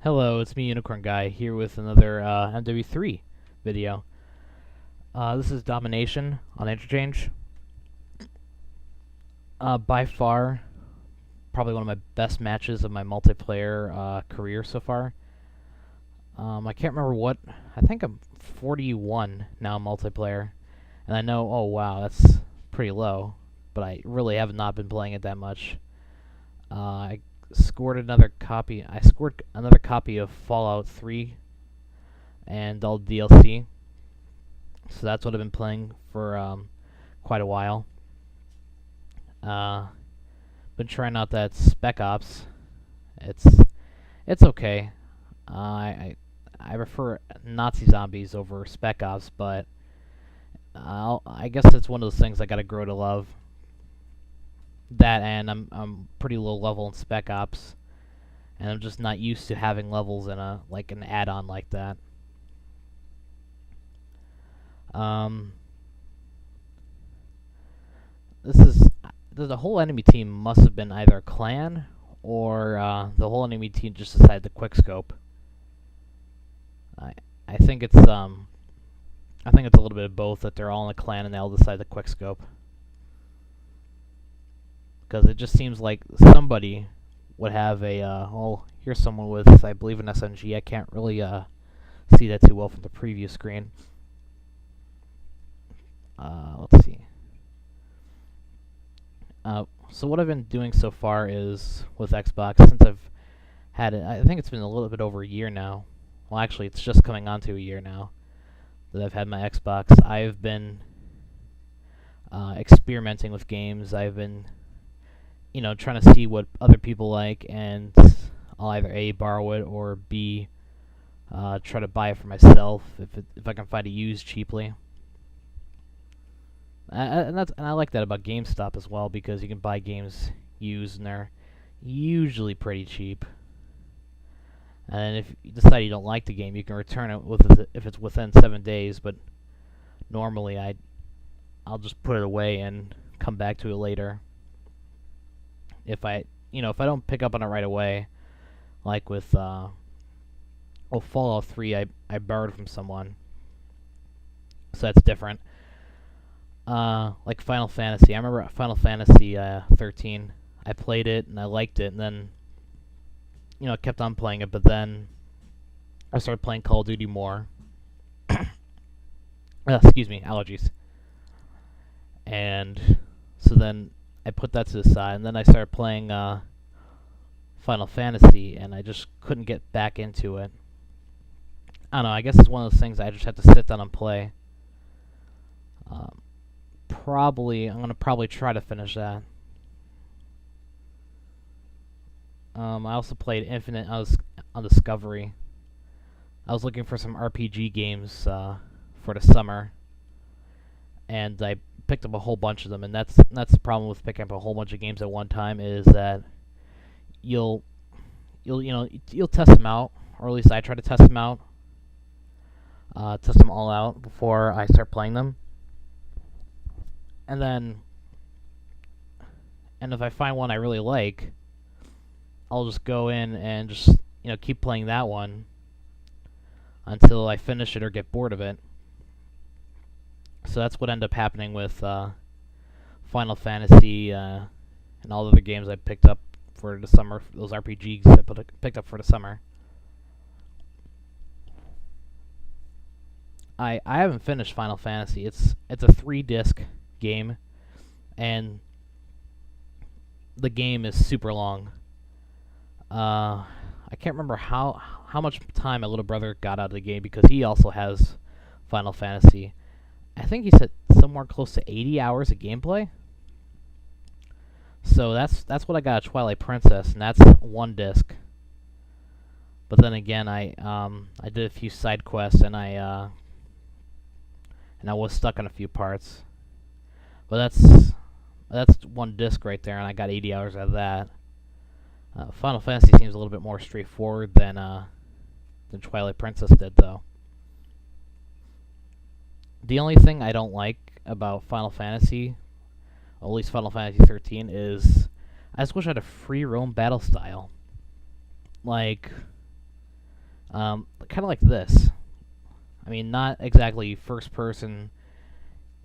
Hello, it's me, Unicorn Guy, here with another Mw3 video. This is Domination on Interchange. By far, probably one of my best matches of my multiplayer career so far. I can't remember what. I think I'm 41 now multiplayer, and I know. Oh wow, that's pretty low. But I really have not been playing it that much. I scored another copy. I scored another copy of Fallout 3 and all DLC. So that's what I've been playing for quite a while. Been trying out that Spec Ops. It's it's okay. I prefer Nazi zombies over Spec Ops, but I guess it's one of those things I gotta grow to love. That, and I'm pretty low level in Spec Ops, and I'm just not used to having levels in an add-on like that. This is the whole enemy team must have been either a clan or the whole enemy team just decided to quickscope. I think it's I think it's a little bit of both, that they're all in a clan and they all decide to quickscope. Because it just seems like somebody would have a oh, here's someone with, I believe, an SMG. I can't really see that too well from the preview screen. Let's see. So what I've been doing so far is with Xbox, since I've had it, I think it's been a little bit over a year now. Well, actually, it's just coming on to a year now that I've had my Xbox. I've been experimenting with games. I've been, trying to see what other people like, and I'll either A, borrow it, or B, try to buy it for myself if I can find it used cheaply. And I like that about GameStop as well, because you can buy games used and they're usually pretty cheap. And if you decide you don't like the game, you can return it if it's within 7 days. But normally I'll just put it away and come back to it later. If I don't pick up on it right away, like with Fallout 3, I borrowed from someone, so that's different. Like Final Fantasy. I remember Final Fantasy 13. I played it and I liked it, and then I kept on playing it, but then I started playing Call of Duty more. Excuse me, allergies. And so then I put that to the side, and then I started playing Final Fantasy, and I just couldn't get back into it. I don't know, I guess it's one of those things I just have to sit down and play. I'm gonna probably try to finish that. I also played Infinite on Discovery. I was looking for some RPG games for the summer, and I picked up a whole bunch of them. And that's the problem with picking up a whole bunch of games at one time, is that you'll test them out, or at least I try to test them out, test them all out before I start playing them. And if I find one I really like, I'll just go in and just keep playing that one until I finish it or get bored of it. So that's what ended up happening with Final Fantasy and all the other games I picked up for the summer. Those RPGs I picked up for the summer. I haven't finished Final Fantasy. It's a 3-disc game, and the game is super long. I can't remember how much time my little brother got out of the game, because he also has Final Fantasy. I think he said somewhere close to 80 hours of gameplay. So that's what I got at Twilight Princess, and that's 1 disc. But then again, I did a few side quests, and I was stuck on a few parts. But that's 1 disc right there, and I got 80 hours out of that. Final Fantasy seems a little bit more straightforward than Twilight Princess did, though. The only thing I don't like about Final Fantasy, or at least Final Fantasy 13, is I just wish I had a free roam battle style. Like, Kind of like this. I mean, not exactly first person,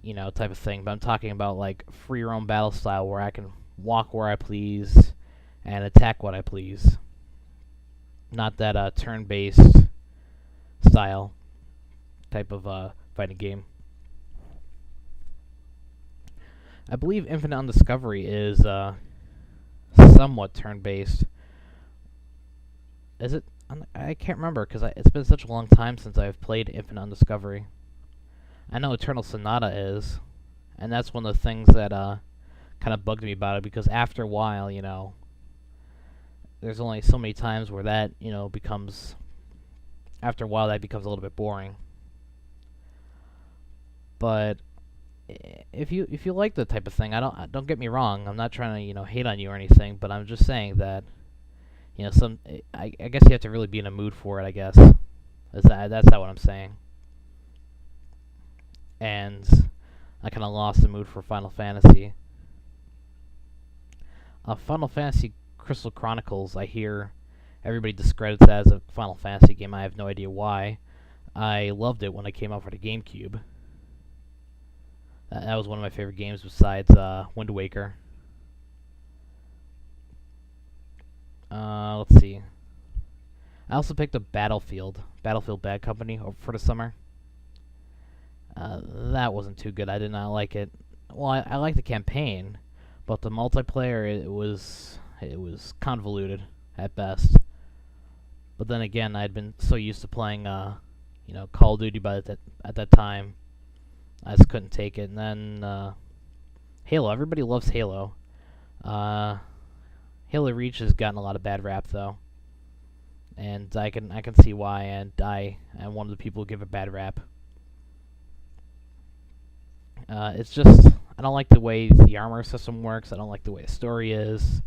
type of thing, but I'm talking about like free roam battle style where I can walk where I please and attack what I please. Not that turn-based style type of fighting game. I believe Infinite Undiscovery is somewhat turn-based. Is it? I can't remember because it's been such a long time since I've played Infinite Undiscovery. I know Eternal Sonata is, and that's one of the things that kind of bugged me about it because after a while, there's only so many times where that becomes. After a while, that becomes a little bit boring. But if you like the type of thing, don't get me wrong. I'm not trying to hate on you or anything, but I'm just saying that I guess you have to really be in a mood for it. I guess that's not what I'm saying. And I kind of lost the mood for Final Fantasy. Final Fantasy Crystal Chronicles, I hear everybody discredits that as a Final Fantasy game. I have no idea why. I loved it when it came out for the GameCube. That was one of my favorite games besides Wind Waker. Let's see. I also picked up Battlefield Bad Company for the summer. That wasn't too good. I did not like it. Well, I liked the campaign, but the multiplayer it was convoluted at best. But then again, I'd been so used to playing Call of Duty at that time, I just couldn't take it. And then Halo. Everybody loves Halo. Halo Reach has gotten a lot of bad rap though, and I can see why. And I am one of the people who give it bad rap. It's just I don't like the way the armor system works. I don't like the way the story is.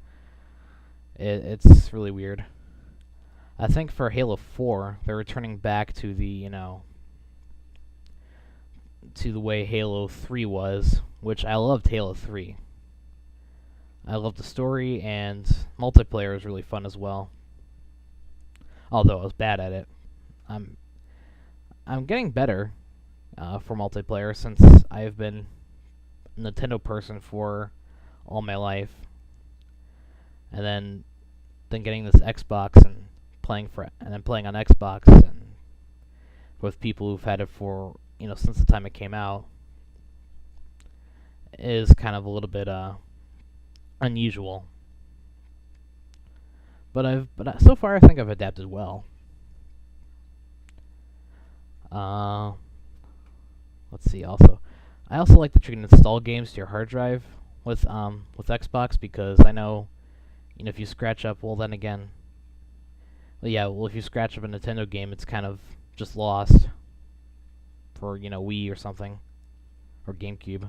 It's really weird. I think for Halo 4, they're returning back to the to the way Halo 3 was, which I loved Halo 3. I loved the story, and multiplayer was really fun as well. Although I was bad at it. I'm getting better for multiplayer since I've been a Nintendo person for all my life. And then getting this Xbox and then playing on Xbox and with people who've had it for since the time it came out is kind of a little bit unusual. But so far I think I've adapted well. Let's see. I also like that you can install games to your hard drive with Xbox because I know if you scratch up, then again. If you scratch up a Nintendo game, it's kind of just lost for, Wii or something, or GameCube.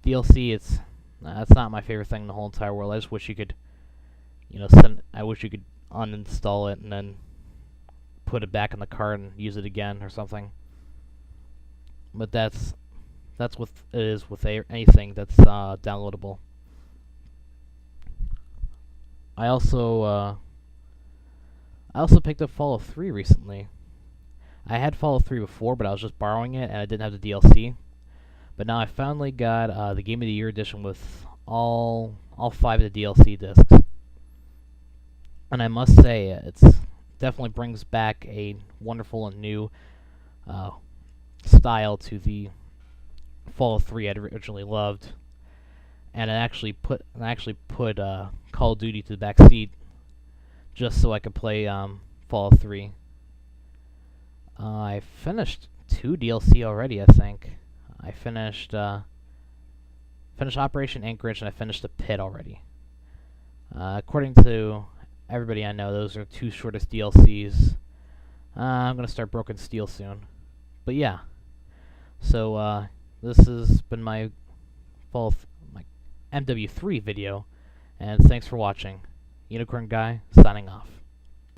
DLC, that's not my favorite thing in the whole entire world. I just wish you could, I wish you could uninstall it and then put it back in the cart and use it again or something. But that's what it is with anything that's downloadable. I also picked up Fallout 3 recently. I had Fallout 3 before, but I was just borrowing it and I didn't have the DLC. But now I finally got the Game of the Year edition with all 5 of the DLC discs. And I must say, it's definitely brings back a wonderful and new style to the Fallout 3 I'd originally loved. And I actually put Call of Duty to the back seat just so I could play Fallout 3. I finished 2 DLC already, I think. I finished Operation Anchorage and I finished The Pit already. According to everybody I know, those are 2 shortest DLCs. I'm gonna start Broken Steel soon. But yeah. So this has been my Mw3 video, and thanks for watching. Unicorn Guy, signing off.